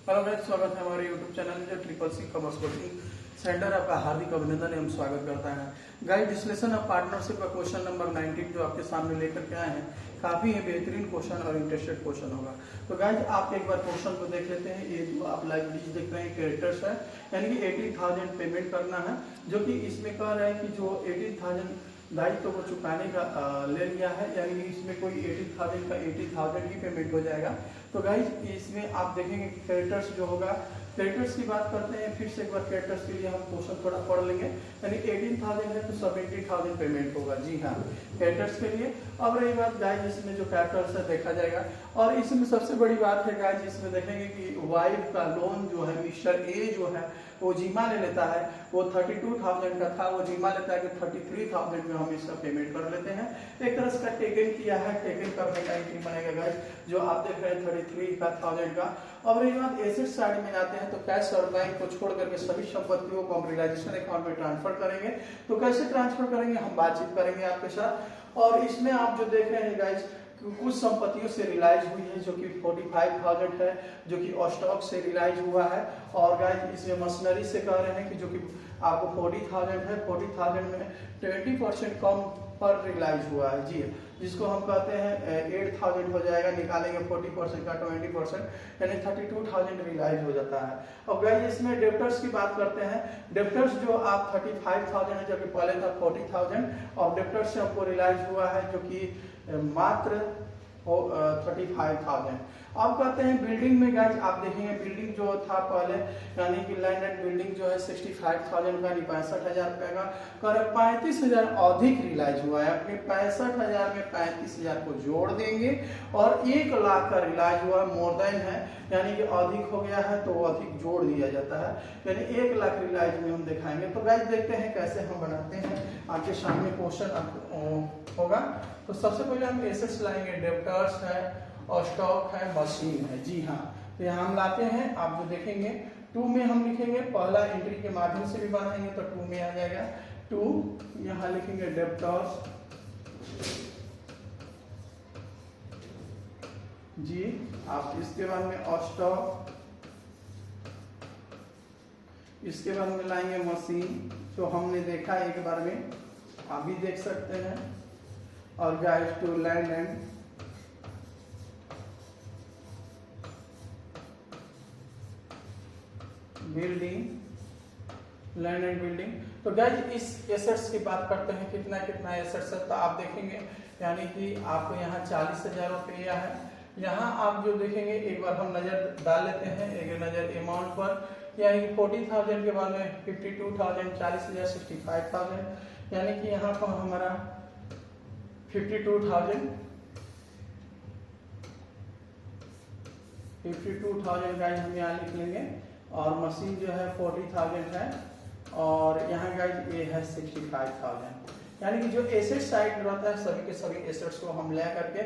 Hello guys, स्वागत है हमारे यूट्यूब चैनल जो triple C commerce coaching centre. आपका हार्दिक अभिनंदन एवं स्वागत करता है। गाइस, डिस्लेशन ऑफ पार्टनरशिप का क्वेश्चन नंबर 19 जो आपके सामने लेकर के आए हैं, काफी ही बेहतरीन क्वेश्चन और इंटरेस्टेड क्वेश्चन होगा। तो गाइस, आप एक बार क्वेश्चन को देख लेते हैं। ये जो आप लाइब्रेरीज देख रहे हैं, कैरेक्टर्स है, यानी कि 18,000 पेमेंट करना है, जो कि इसमें कह रहा है कि जो 18,000 दायित्व को चुकाने का ले लिया है, यानी कि इसमें कोई 18,000 का 80,000 ही पेमेंट हो जाएगा। तो गाइज, इसमें आप देखेंगे कि कैरेक्टर्स जो होगा, कैरेक्टर्स की बात करते हैं। फिर से एक बार कैरेक्टर्स के लिए हम क्वेश्चन थोड़ा पढ़ लेंगे। यानी 18,000 है तो 70,000 पेमेंट होगा। जी हाँ, कैरेक्टर्स के लिए। अब रही बात गाइज, इसमें जो कैरेक्टर्स है देखा जाएगा। और इसमें सबसे बड़ी बात है गाइज, इसमें देखेंगे कि वाइफ का लोन जो है मिस्टर ए जो है वो जीमा ले लेता है। वो 32,000 का था, वो जीमा लेता है कि 33,000 में हम इसका पेमेंट कर लेते हैं। एक तरह से टेकन किया है, टेकन करने का एंट्री बनेगा गाइज, जो आप देख रहे हैं 33,000 का। अब रही बात एसेट साइड में जाते हैं, तो कैश और बैंक को छोड़ करके सभी संपत्तियों को हम रियलाइजेशन अकाउंट में ट्रांसफर करेंगे। तो कैसे ट्रांसफर करेंगे, हम बातचीत करेंगे आपके साथ। और इसमें आप जो देख रहे हैं गाइज, कुछ संपत्तियों से रिलाइज हुई है, जो कि 45,000 है, जो कि स्टॉक से रिलाइज हुआ है। और गाइज, इसमें मशीनरी से कह रहे हैं कि जो कि आपको 40,000 है, 40,000 में 20% कम पर रिलाइज हुआ है। जी, जिसको हम कहते हैं 8,000 हो जाएगा, निकालेंगे 40% का 20%, यानी 32,000 रिलाइज हो जाता है। अब गाइस, इसमें डेप्टर्स की बात करते हैं। डेप्टर्स जो आप 35,000 है, जो कि पहले था 40,000, और डेप्टर्स से हमको रिलाइज हुआ है जो कि मात्र 35,000। अब कहते हैं बिल्डिंग में गाइज, आप देखेंगे बिल्डिंग जो था पहले, यानी कि लैंड एंड बिल्डिंग जो है 65,000 का, 65,000 रुपए का कर 35,000 अधिक रिलाइज हुआ है। अपने 65,000 में 35,000 को जोड़ देंगे और 1,00,000 का रिलाइज हुआ, मोर देन है, यानी कि अधिक हो गया है तो अधिक जोड़ दिया जाता है, यानी 1,00,000 रिलाइज में हम दिखाएंगे। तो गाइज, देखते हैं कैसे हम बनाते हैं। आपके सामने क्वेश्चन होगा। तो सबसे पहले हम एसेट्स लाएंगे, डेब्टर्स है और स्टॉक है, मशीन है। जी हाँ, तो यहाँ हम लाते हैं। आप जो देखेंगे 2 में हम लिखेंगे, पहला एंट्री के माध्यम से भी बनाएंगे तो 2 में आ जाएगा 2। यहाँ लिखेंगे डेब्टर्स, जी। आप इसके बाद में स्टॉक, इसके बाद में लाएंगे मशीन, जो हमने देखा एक बार में, आप भी देख सकते हैं। और guys, to land and building, land and building. तो गाइस, इस एसेट्स की बात करते हैं, कितना कितना एसेट्स है। तो आप देखेंगे, यानी कि आपको यहाँ 40,000 रुपया है। यहाँ आप जो देखेंगे, एक बार हम नजर डाल लेते हैं, एक नजर अमाउंट पर, यानी कि 40,000 के बाद में 52,000, 40,000, 65,000, यानी कि यहाँ पर हमारा 52,000 गाइज हम यहाँ लिख लेंगे। और मशीन जो है 40,000 है, और यहाँ गाइज ये है 65,000। यानी कि जो एसेट साइड रहता है, सभी के सभी एसेट्स को हम ले करके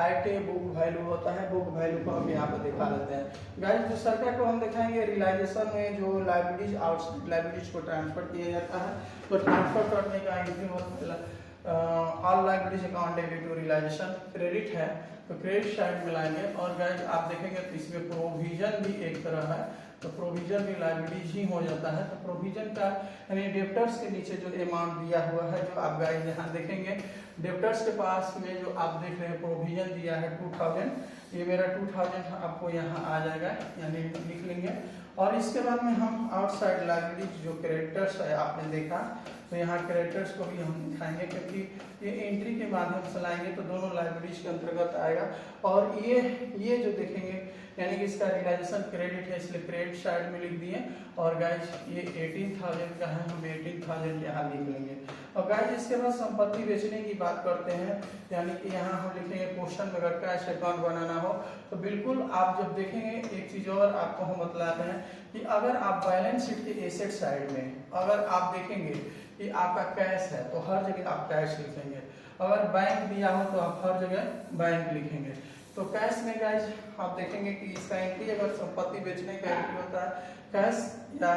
एट बुक वैल्यू होता है, बुक वैल्यू को हम यहाँ पर दिखा लेते हैं। गाइज, जो सर्किट को हम दिखाएंगे, रियलाइजेशन में जो लाइब्रेरीज आउट लाइब्रेरीज को ट्रांसफर किया जाता है, तो ट्रांसफर करने का एंट्री होता है all liabilities account debit to realisation, credit है तो क्रेडिट साइड में लाएंगे। और गाइज, आप देखेंगे तो इसमें प्रोविजन भी एक तरह है, तो प्रोविजन भी लाइब्रेरीज ही हो जाता है। तो प्रोविजन का यानी डेप्टर्स के नीचे जो अमाउंट दिया हुआ है, जो आप गाइज यहाँ देखेंगे, डेप्टर्स के पास में जो आप देख रहे हैं प्रोविजन दिया है 2,000, ये मेरा 2,000 आपको यहाँ आ जाएगा, यानी लिख लेंगे। और इसके बाद में हम आउटसाइड लाइब्रेरीज जो कैरेक्टर्स है आपने देखा, तो यहाँ कैरेक्टर्स को भी हम दिखाएंगे, क्योंकि ये एंट्री के माध्यम से लाएंगे तो दोनों लाइब्रेरीज के अंतर्गत आएगा। और ये जो देखेंगे, यानी कि इसका रियलाइजेशन क्रेडिट है, इसलिए क्रेडिट साइड में लिख दिए। और गाइज, ये 18,000 का है, हम 18,000 यहाँ लिख लेंगे। और गाइज, इसके बाद संपत्ति बेचने की बात करते हैं, यानी कि यहाँ हम लिखेंगे क्वेश्चन में अगर कैश अकाउंट बनाना हो, तो बिल्कुल आप जब देखेंगे, एक चीज और आपको हम बतलाते हैं कि अगर आप बैलेंस शीट के एसेट साइड में अगर आप देखेंगे कि आपका कैश है, तो हर जगह आप कैश लिखेंगे। अगर बैंक दिया हो तो आप हर जगह बैंक लिखेंगे। तो कैश में गाइज, आप देखेंगे कि इसका एंट्री अगर संपत्ति बेचने का एंट्री होता है कैश या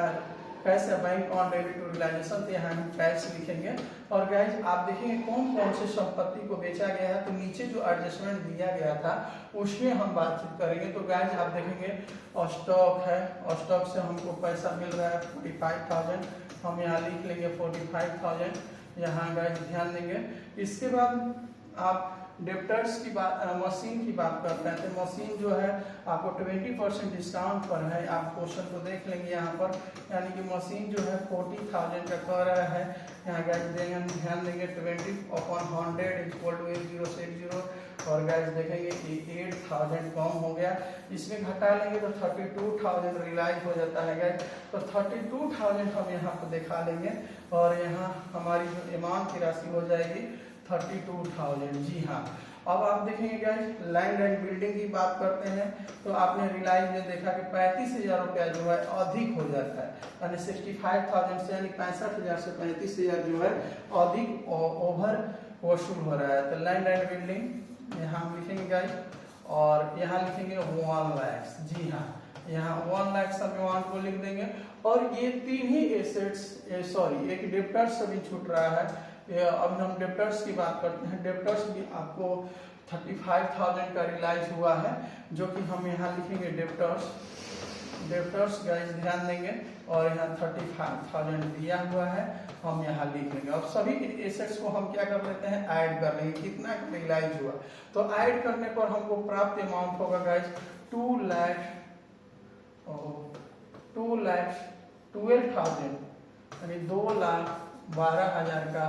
कैश या bank on debit to realisation, तो यहाँ हम कैश लिखेंगे। और गाइज आप देखेंगे कौन कौन से संपत्ति को बेचा गया है, तो नीचे जो एडजस्टमेंट दिया गया था उसमें हम बातचीत करेंगे। तो गाइज आप देखेंगे स्टॉक है, स्टॉक से हमको पैसा मिल रहा है 45,000, हम यहाँ लिख लेंगे 45,000 यहाँ गाइज ध्यान देंगे। इसके बाद आप डेप्टर्स की बात, मशीन की बात करते हैं, तो मशीन जो है आपको 20% डिस्काउंट पर है। आप क्वेश्चन को देख लेंगे यहाँ पर, यानी कि मशीन जो है 40,000 का कह रहा है। यहाँ गाइज देंगे, ध्यान देंगे 20/100 = 8060, और गाइज देखेंगे कि 8,000 कम हो गया, इसमें घटा लेंगे तो 32,000 रियलाइज हो जाता है गाइज। तो 32,000 हम यहाँ पर दिखा लेंगे, और यहाँ हमारी जो अमाउंट की राशि हो जाएगी 32,000। जी हाँ, अब आप देखेंगे गाइस लैंड एंड बिल्डिंग की बात करते हैं, तो आपने रियलाइज में देखा कि 35,000 रुपया जो है अधिक हो जाता है, यानी 65,000 से, यानी 65,000 से 35,000 जो है अधिक ओवर वसूल हो रहा है। तो लैंड एंड बिल्डिंग यहाँ हम लिखेंगे गाइस, और यहाँ लिखेंगे 1 लाख। जी हाँ, यहाँ 1 लाख सब अमाउंट को लिख देंगे। और ये तीन ही एसेट्स, सॉरी एक डेप्टर्स अभी छूट रहा है। अब हम डेप्टर्स की बात करते हैं। डेप्टर्स भी आपको 35,000 का रियलाइज हुआ है, जो कि हम यहाँ लिखेंगे डेप्टर्स। डेप्टर्स गाइस ध्यान देंगे, और यहाँ 35,000 दिया हुआ है, हम यहाँ लिख लेंगे। अब सभी एसेट्स को हम क्या कर लेते हैं, ऐड कर लेंगे, कितना रियलाइज हुआ। तो ऐड करने पर हमको प्राप्त अमाउंट होगा गाइस 2,12,000, यानी 2,12,000 का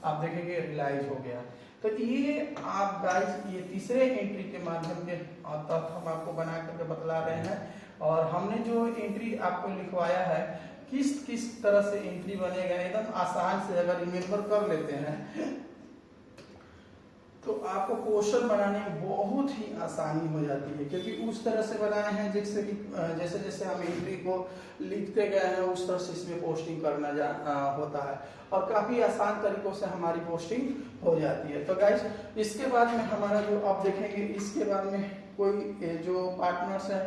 आप देखेंगे रियलाइज हो गया। तो ये आप गाइस ये तीसरे एंट्री के माध्यम के तहत हम आपको बना करके बतला रहे हैं, और हमने जो एंट्री आपको लिखवाया है किस किस तरह से एंट्री बनेगा, एकदम आसान से अगर रिमेम्बर कर लेते हैं तो आपको क्वेश्चन बनाने में बहुत ही आसानी हो जाती है, क्योंकि उस तरह से बनाए हैं जैसे कि जैसे जैसे हम एंट्री को लिखते गए हैं उस तरह से इसमें पोस्टिंग करना होता है, और काफी आसान तरीकों से हमारी पोस्टिंग हो जाती है। तो गाइस इसके बाद में हमारा जो आप देखेंगे, इसके बाद में कोई जो पार्टनर्स है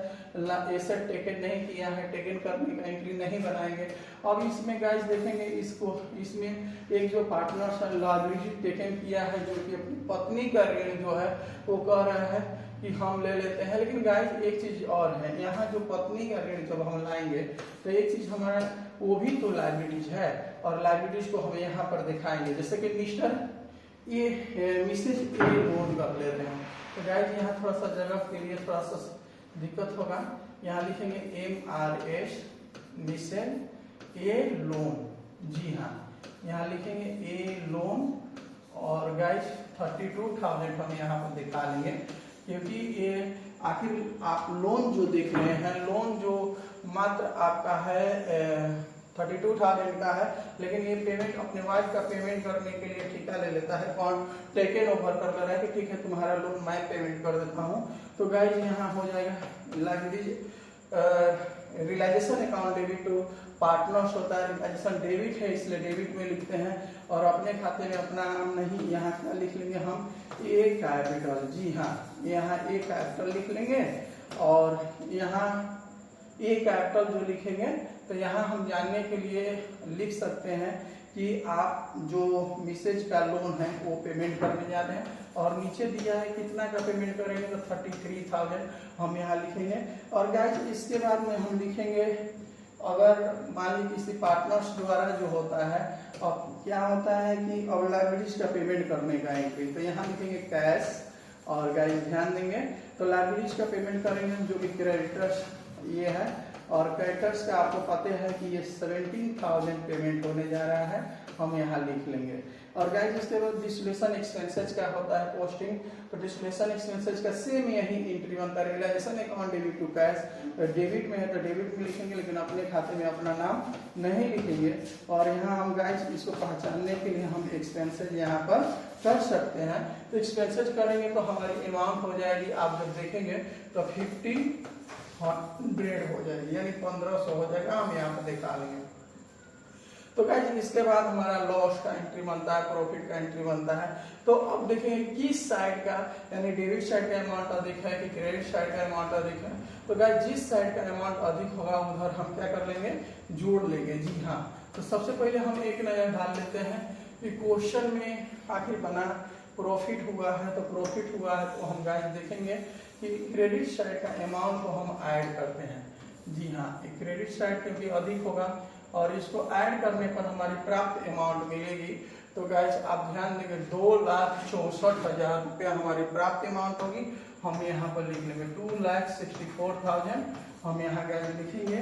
एसेट टेकन नहीं किया है, टेकन करने का एंट्री नहीं बनाएंगे। अब इसमें गाइस देखेंगे इसमें एक जो पार्टनर्स है लायबिलिटी टेकन किया है, जो कि अपनी पत्नी का ऋण जो है वो कह रहा है कि हम ले लेते हैं। लेकिन गाइस एक चीज और है, यहाँ जो पत्नी का ऋण जब हम लाएंगे तो एक चीज हमारा वो भी तो लायबिलिटीज है, और लायबिलिटीज को हम यहाँ पर दिखाएंगे। जैसे कि मिस्टर ये मिसेज ए लोन कर ले रहे हैं, तो गाइस यहाँ थोड़ा सा जगह के लिए थोड़ा सा दिक्कत होगा। यहाँ लिखेंगे MRS मिसेज ए लोन। जी हाँ, यहाँ लिखेंगे ए लोन, और गाइस 32,000 हम यहाँ पर दिखा लेंगे, क्योंकि ये आखिर आप लोन जो देख रहे हैं, लोन जो मात्र आपका है 32,000 का है, लेकिन ये पेमेंट अपने वाइफ का पेमेंट करने के लिए ठेका ले लेता है, कौन टेकन ओवर कर ले रहा है कि ठीक है तुम्हारा लोन मैं पेमेंट कर देता हूँ। तो गाइस यहाँ हो जाएगा realisation account debit to partners होता है, रियलाइजेशन डेबिट है इसलिए डेबिट में लिखते हैं, और अपने खाते में अपना नाम नहीं, यहाँ क्या लिख लेंगे हम ए कैपिटल। जी हाँ, यहाँ ए कैपिटल लिख लेंगे, और यहाँ ए कैपिटल जो लिखेंगे तो यहाँ हम जानने के लिए लिख सकते हैं कि आप जो मिसेज का लोन है वो पेमेंट करने जा रहे हैं, और नीचे दिया है कितना का पेमेंट करेंगे तो 33,000 हम यहाँ लिखेंगे। और गाइस इसके बाद में हम लिखेंगे, अगर मान लीजिए किसी पार्टनर्स द्वारा जो होता है, अब क्या होता है कि अब लायबिलिटीज का पेमेंट करने का एंट्री, तो यहाँ लिखेंगे कैश, और गाइस ध्यान देंगे तो लायबिलिटीज का पेमेंट करेंगे जो कि क्रेडिटर्स ये है, और क्रेडिटर्स का आपको पता है कि ये 17,000 पेमेंट होने जा रहा है, हम यहाँ लिख लेंगे। और गाइस इसके बाद डिस्ट्रीब्यूशन एक्सपेंसेस का होता है पोस्टिंग, तो डिस्ट्रीब्यूशन एक्सपेंसेस का सेम यही एंट्री बनता है। Realisation account debit to cash, debit में है तो डेबिट में लिखेंगे, लेकिन अपने खाते में अपना नाम नहीं लिखेंगे। और यहाँ हम गाइस इसको पहचानने के लिए हम एक्सपेंसेस यहाँ पर कर सकते हैं, तो एक्सपेंसेस करेंगे तो हमारी अमाउंट हो जाएगी, आप जब देखेंगे तो 50,100 हो जाएगी, यानी 1500 हो जाएगा, हम यहाँ पर दिखा लेंगे। तो गाइस इसके बाद हमारा लॉस का एंट्री बनता है, प्रॉफिट का एंट्री बनता है। तो अब देखेंगे किस साइड का यानी डेबिट साइड का अमाउंट अधिक है कि क्रेडिट साइड का अमाउंट अधिक है। तो गाइस जिस साइड का अमाउंट अधिक होगा उधर हम क्या कर लेंगे, जोड़ लेंगे। जी हाँ, तो सबसे पहले हम एक नजर डाल लेते हैं कि क्वेश्चन में आखिर बना प्रॉफिट हुआ है, तो प्रॉफिट हुआ है तो हम गाइस देखेंगे कि क्रेडिट साइड का अमाउंट को हम ऐड करते हैं। जी हाँ, क्रेडिट साइड क्योंकि अधिक होगा और इसको ऐड करने पर हमारी प्राप्त अमाउंट मिलेगी। तो गाइस आप ध्यान देंगे 2,64,000 रुपया हमारी प्राप्त अमाउंट होगी। हम यहाँ पर लिख लेंगे 2,64,000 हम यहाँ गाइस लिखेंगे।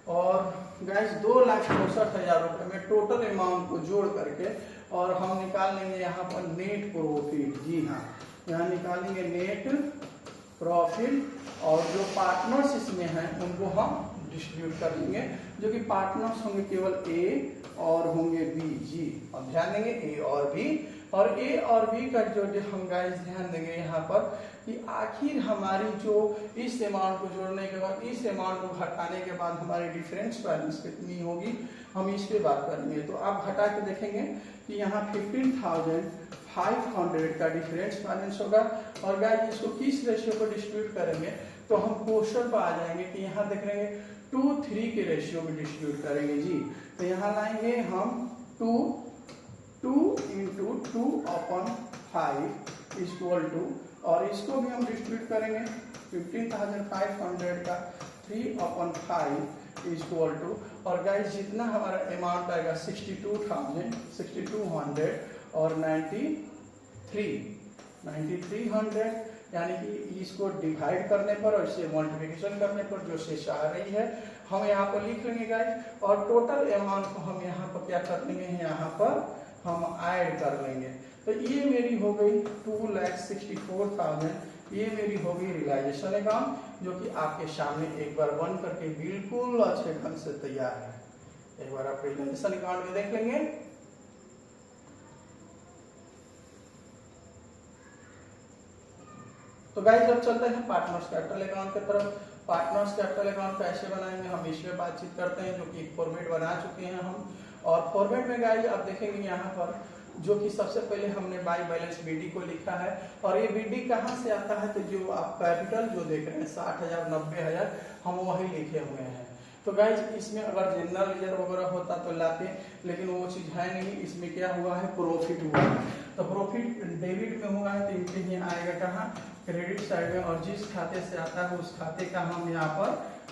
और गाइस 2,64,000 रुपये में टोटल अमाउंट को जोड़ करके और हम निकाल लेंगे यहाँ पर नेट प्रॉफिट। जी हाँ, यहाँ निकालेंगे नेट प्रॉफिट और जो पार्टनर्स इसमें हैं उनको हम डिस्ट्रीब्यूट कर देंगे, जो कि पार्टनर्स होंगे केवल ए और होंगे बी। जी अब ध्यान देंगे ए और बी, और ए और बी का जो हम गाइस ध्यान देंगे यहाँ पर कि आखिर हमारी जो इस अमाउंट को जोड़ने के बाद इस अमाउंट को घटाने के बाद हमारी डिफरेंस बैलेंस कितनी होगी, हम इस पे बात करेंगे। तो आप घटा के देखेंगे कि यहाँ 15,500 का डिफरेंस बैलेंस होगा। और गाइस इसको किस रेशियो पर डिस्ट्रीब्यूट करेंगे, तो हम क्वेश्चन पर आ जाएंगे कि यहाँ देख लेंगे 2:3 के रेशियो में डिस्ट्रीब्यूट करेंगे। जी तो यहाँ लाएंगे हम 2 × 2/5 = और इसको भी हम डिस्ट्रीब्यूट करेंगे 15,500 का 3/5 = और गाइस जितना हमारा अमाउंट आएगा 62,000 और 9300 यानी कि इसको डिवाइड करने पर और इसे मल्टीप्लिकेशन करने पर जो शेष आ रही है हम यहाँ पर लिख लेंगे गाइस। और टोटल अमाउंट को हम यहाँ पर क्या कर लेंगे, यहाँ पर हम ऐड कर लेंगे। तो ये मेरी हो गई 2,64,000, ये मेरी हो गई रियलाइजेशन अकाउंट, जो कि आपके सामने एक बार बन करके बिल्कुल अच्छे ढंग से तैयार है। एक बार आप रियलाइजेशन अकाउंट में देख लेंगे। तो गाइस अब चलते हैं पार्टनर्स कैपिटल अकाउंट की तरफ। पार्टनर्स कैपिटल अकाउंट कैसे बनाएंगे हम इस पे बातचीत करते हैं, जो कि एक फॉर्मेट बना चुके हैं हम। और फॉर्मेट में गाइस आप देखेंगे यहाँ पर जो कि सबसे पहले हमने बाय बैलेंस बीडी को लिखा है। और ये बीडी कहाँ से आता है, तो जो आप कैपिटल जो देख रहे हैं 60,000 90,000 हम वही लिखे हुए हैं। तो गाइज इसमें अगर जनरल रिजर्व वगैरह होता तो लाते, लेकिन वो चीज है नहीं। इसमें क्या हुआ है, प्रॉफिट हुआ है। तो प्रॉफिट डेबिट में हुआ है तो इनके ही आएगा कहाँ, क्रेडिट साइड में। और जिस खाते से आता है उस खाते का हम यहाँ पर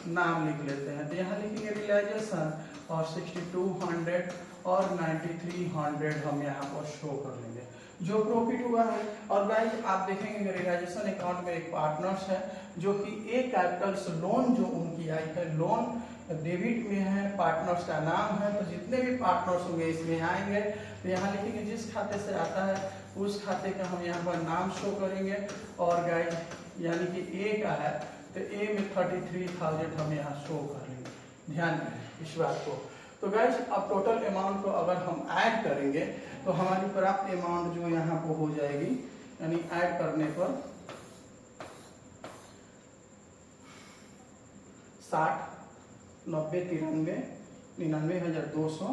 नाम लिख लेते हैं। तो यहाँ लिखेंगे रियलाइजेशन और 6200 और 9300 हम यहाँ पर शो कर लेंगे जो प्रॉफिट हुआ है। और गाइज आप देखेंगे रियलाइजेशन अकाउंट में एक पार्टनर्स है जो कि ए कैपिटल्स लोन जो उनकी आई है, लोन डेबिट में है, पार्टनर्स का नाम है। तो जितने भी पार्टनर्स होंगे इसमें आएंगे। तो यहाँ लिखेंगे जिस खाते से आता है उस खाते का हम यहाँ पर नाम शो करेंगे। और गाइज यानी कि ए का है तो ए में 33,000 हम यहाँ शो कर लेंगे। ध्यान दें इस बात को। तो गाइज अब टोटल अमाउंट को अगर हम ऐड करेंगे तो हमारी प्राप्त अमाउंट जो यहाँ पर हो जाएगी, यानी ऐड करने पर 60, 90, 93, 99,200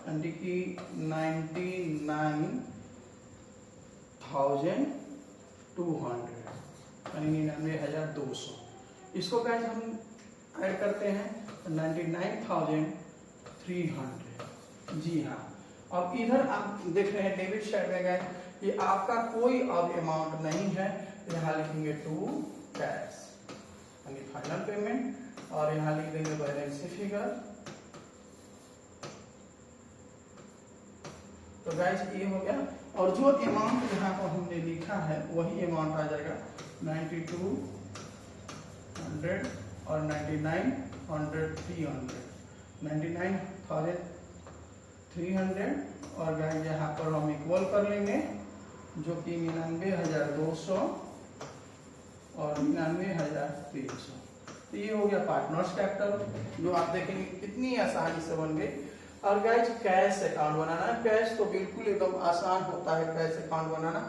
यानी कि 99,200 यानी 99,200। इसको गाइस हम ऐड करते हैं 99,300। जी हाँ, अब इधर आप देख रहे हैं डेबिट साइड में गाइस कि आपका कोई अब अमाउंट नहीं है। यहाँ लिखेंगे टू कैश यानी फाइनल पेमेंट और यहाँ लिख देंगे बैलेंस फिगर। तो गाइस ये हो गया। और जो अमाउंट यहाँ पर हमने लिखा है वही अमाउंट आ जाएगा 9200 और 99,300 99,300 और गाइस यहाँ पर हम इक्वल कर लेंगे जो कि 99,200 और 99,300। तो ये हो गया पार्टनर्स कैपिटल जो आप देखेंगे कितनी आसानी से बन गई। और गाइस कैश अकाउंट बनाना है, कैश तो बिल्कुल एकदम आसान होता है कैश अकाउंट बनाना,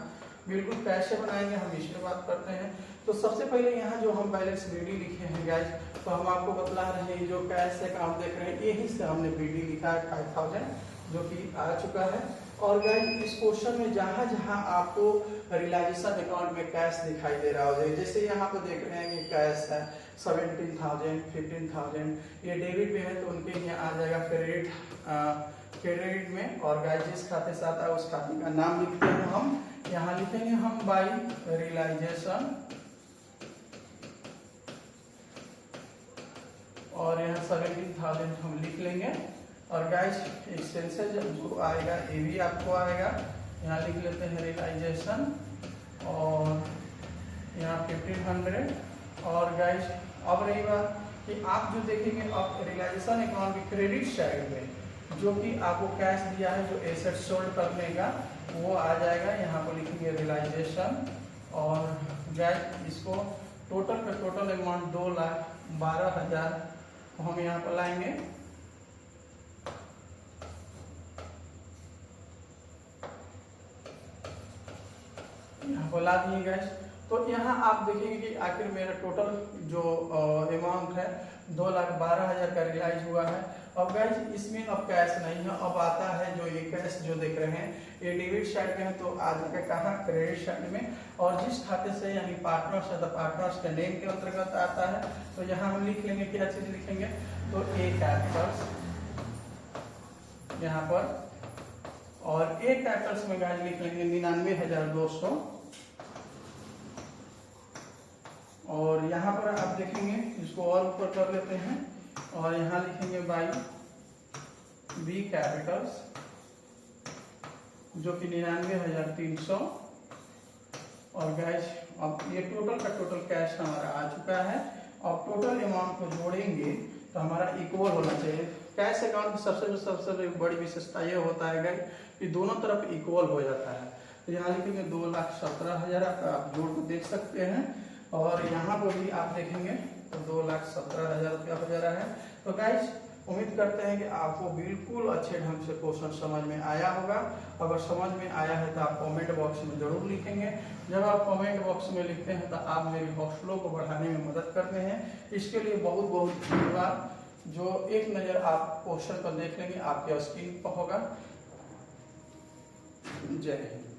बिल्कुल कैसे बनाएंगे हम इस पे बात करते हैं। तो सबसे पहले यहाँ जो हम बैलेंस बीडी लिखे हैं गाइस, तो हम आपको बतला रहे हैं जो कैश अकाउंट देख रहे हैं यही से हमने बीडी लिखा है 5,000 जो कि आ चुका है। और गाइस इस क्वेश्चन में जहां जहां आपको रियलाइजेशन अकाउंट में कैश दिखाई दे रहा हो, जैसे यहाँ पे देख रहे हैं कि कैश है 17,000, 15,000, ये डेबिट में है तो उनके लिए आ जाएगा क्रेडिट में। और गाइस जिस खाते से आता है उस खाते का नाम लिखते हैं हम, यहाँ लिखेंगे हम बाई रियलाइजेशन, और यहाँ 17,000 हम लिख लेंगे। और गाइस एक्सपेंसेस जो आएगा ये भी आपको आएगा, यहाँ लिख लेते हैं रियलाइजेशन, और यहाँ 1500। और गाइस अब रही बात कि आप जो देखेंगे अब रियलाइजेशन अकाउंट की क्रेडिट साइड में जो कि आपको कैश दिया है जो एसेट सोल्ड करने का वो आ जाएगा, यहाँ पर लिखेंगे रियलाइजेशन। और गाइस इसको टोटल का टोटल अमाउंट 2,12,000 हम यहाँ पर लाएंगे। यहाँ पर ला दिए गैस। तो यहाँ आप देखेंगे कि आखिर मेरा टोटल जो अमाउंट है 2,12,000 का रियलाइज हुआ है। अब गैस इसमें अब कैश नहीं है, अब आता है जो ये कैश जो देख रहे हैं ये डेबिट साइड में है तो आ जाएगा कहाँ, क्रेडिट साइड में। और जिस खाते से यानी पार्टनर्स है तो पार्टनर्स के नेम के अंतर्गत आता है, तो यहाँ हम लिख लेंगे क्या चीज लिखेंगे, तो ए कैपिटल्स यहाँ पर, और ए कैपिटल्स में गाइस लिख लेंगे 99,200। और यहाँ पर आप देखेंगे इसको और ऊपर कर लेते हैं और यहाँ लिखेंगे बाई बी कैपिटल्स जो कि 99,300। और गैस अब ये टोटल का टोटल कैश हमारा आ चुका है। अब टोटल अमाउंट को जोड़ेंगे तो हमारा इक्वल होना चाहिए। कैश अकाउंट की सबसे बड़ी विशेषता ये होता है गाइस कि दोनों तरफ इक्वल हो जाता है। तो यहाँ लिखेंगे 2,17,000 आप जोड़ को देख सकते हैं, और यहाँ पर भी आप देखेंगे तो 2,17,000 रुपया हो जा रहा है। तो गाइस उम्मीद करते हैं कि आपको बिल्कुल अच्छे ढंग से क्वेश्चन समझ में आया होगा। अगर समझ में आया है तो आप कमेंट बॉक्स में जरूर लिखेंगे। जब आप कमेंट बॉक्स में लिखते हैं तो आप मेरी हौसलों को बढ़ाने में मदद करते हैं। इसके लिए बहुत बहुत धन्यवाद। जो एक नज़र आप क्वेश्चन पर देख लेंगे आपके स्क्रीन पर होगा। जय हिंद।